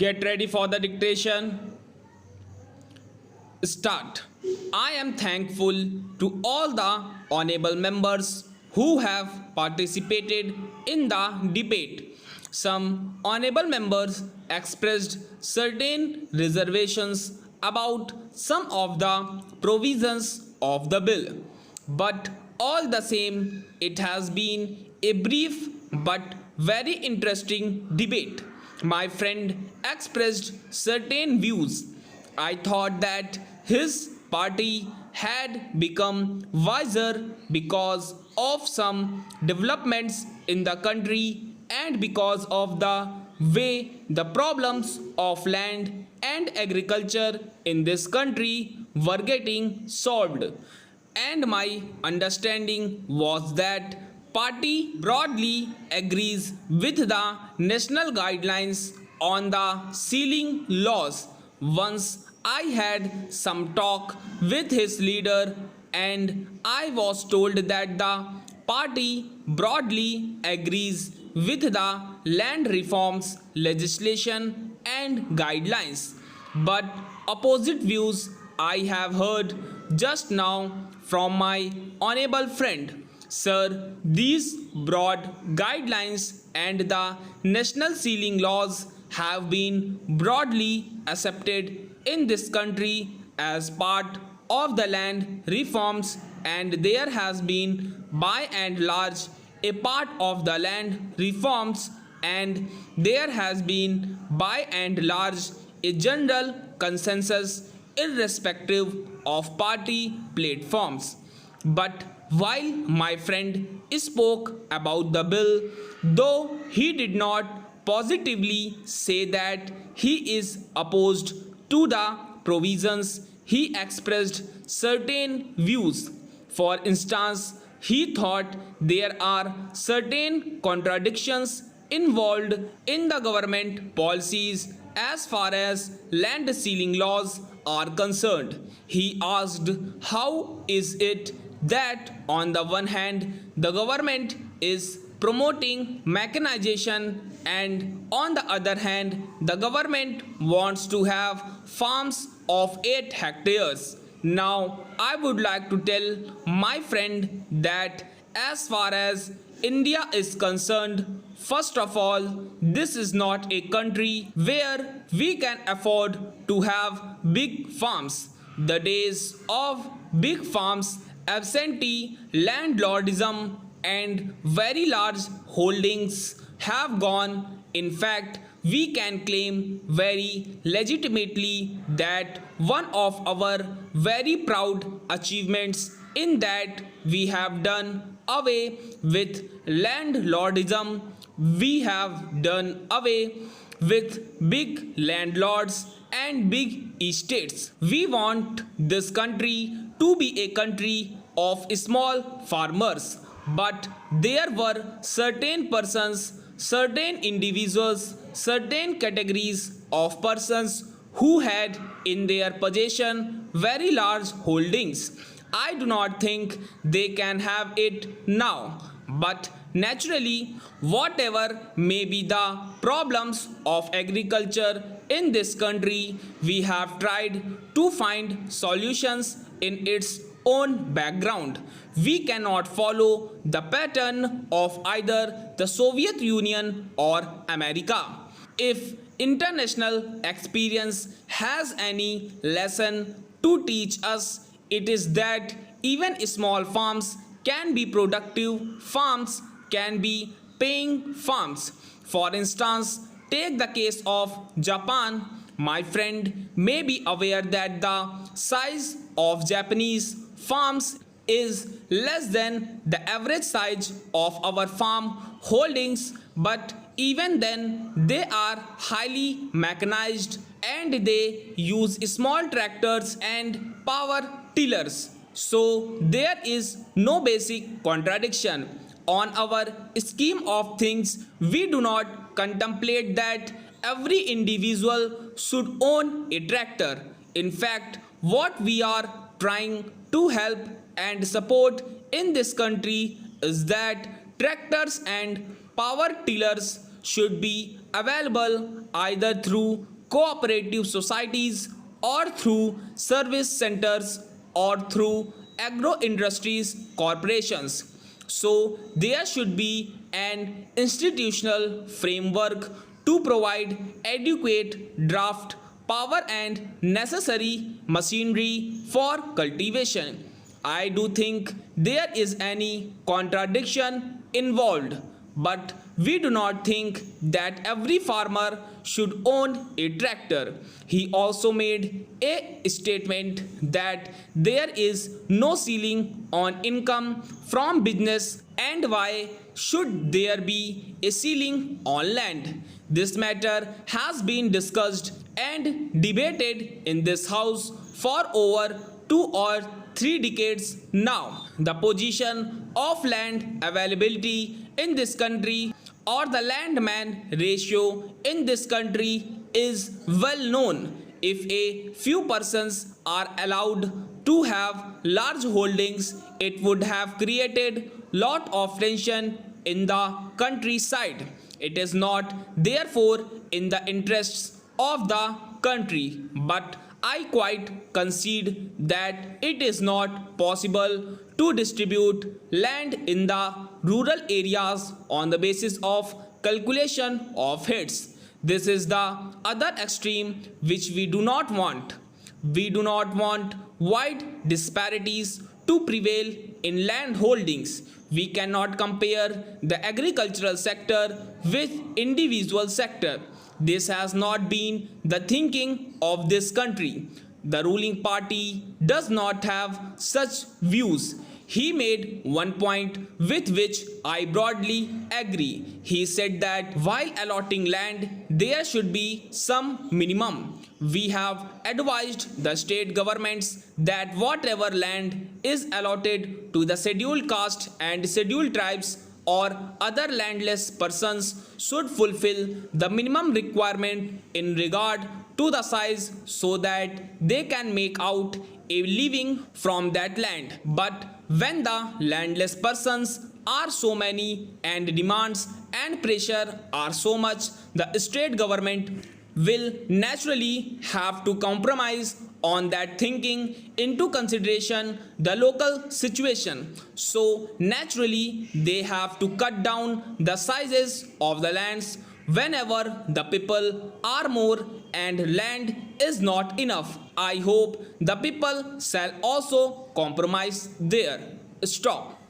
Get ready for the dictation. Start. I am thankful to all the honorable members who have participated in the debate. Some honorable members expressed certain reservations about some of the provisions of the bill. But all the same, it has been a brief but very interesting debate. My friend expressed certain views. I thought that his party had become wiser because of some developments in the country and because of the way the problems of land and agriculture in this country were getting solved. And my understanding was that party broadly agrees with the national guidelines on the sealing laws. Once I had some talk with his leader and I was told that the party broadly agrees with the land reforms legislation and guidelines, but opposite views I have heard just now from my honorable friend. Sir, these broad guidelines and the national sealing laws have been broadly accepted in this country as part of the land reforms, and there has been by and large a part of the land reforms, and there has been by and large a general consensus irrespective of party platforms. But while my friend spoke about the bill, though he did not positively say that he is opposed to the provisions, he expressed certain views. For instance, he thought there are certain contradictions involved in the government policies as far as land sealing laws are concerned. He asked, how is it that on the one hand the government is promoting mechanization and on the other hand the government wants to have farms of 8 hectares. Now I would like to tell my friend that as far as India is concerned, first of all, this is not a country where we can afford to have big farms. The days of big farms, absentee landlordism and very large holdings have gone. In fact, we can claim very legitimately that one of our very proud achievements in that we have done away with landlordism. We have done away with big landlords and big estates. We want this country to be a country of small farmers, but there were certain persons, certain individuals, certain categories of persons who had in their possession very large holdings. I do not think they can have it now, but naturally, whatever may be the problems of agriculture in this country, we have tried to find solutions in its own background. We cannot follow the pattern of either the Soviet Union or America. If international experience has any lesson to teach us, it is that even small farms can be productive farms, can be paying farms. For instance, take the case of Japan. My friend may be aware that the size of Japanese farms is less than the average size of our farm holdings, but even then they are highly mechanized and they use small tractors and power tillers. So there is no basic contradiction. On our scheme of things, we do not contemplate that every individual should own a tractor. In fact, what we are trying to help and support in this country is that tractors and power tillers should be available either through cooperative societies or through service centers or through agro industries corporations. So, there should be an institutional framework to provide adequate draft power and necessary machinery for cultivation. I do think there is any contradiction involved, but we do not think that every farmer should own a tractor. He also made a statement that there is no ceiling on income from business, and why should there be a ceiling on land? This matter has been discussed and debated in this house for over 2 or 3 decades now. The position of land availability in this country or the landman ratio in this country is well known. If a few persons are allowed to have large holdings, it would have created lot of tension in the countryside. It is not therefore in the interests of the country, but I quite concede that it is not possible to distribute land in the rural areas on the basis of calculation of heads. This is the other extreme which we do not want. We do not want wide disparities to prevail in land holdings. We cannot compare the agricultural sector with individual sector. This has not been the thinking of this country. The ruling party does not have such views. He made one point with which I broadly agree. He said that while allotting land, there should be some minimum. We have advised the state governments that whatever land is allotted to the scheduled caste and scheduled tribes or other landless persons should fulfill the minimum requirement in regard to the size so that they can make out a living from that land. But when the landless persons are so many and demands and pressure are so much, the state government will naturally have to compromise on that, thinking into consideration the local situation. So naturally they have to cut down the sizes of the lands whenever the people are more and land is not enough. I hope the people shall also compromise there. Stop.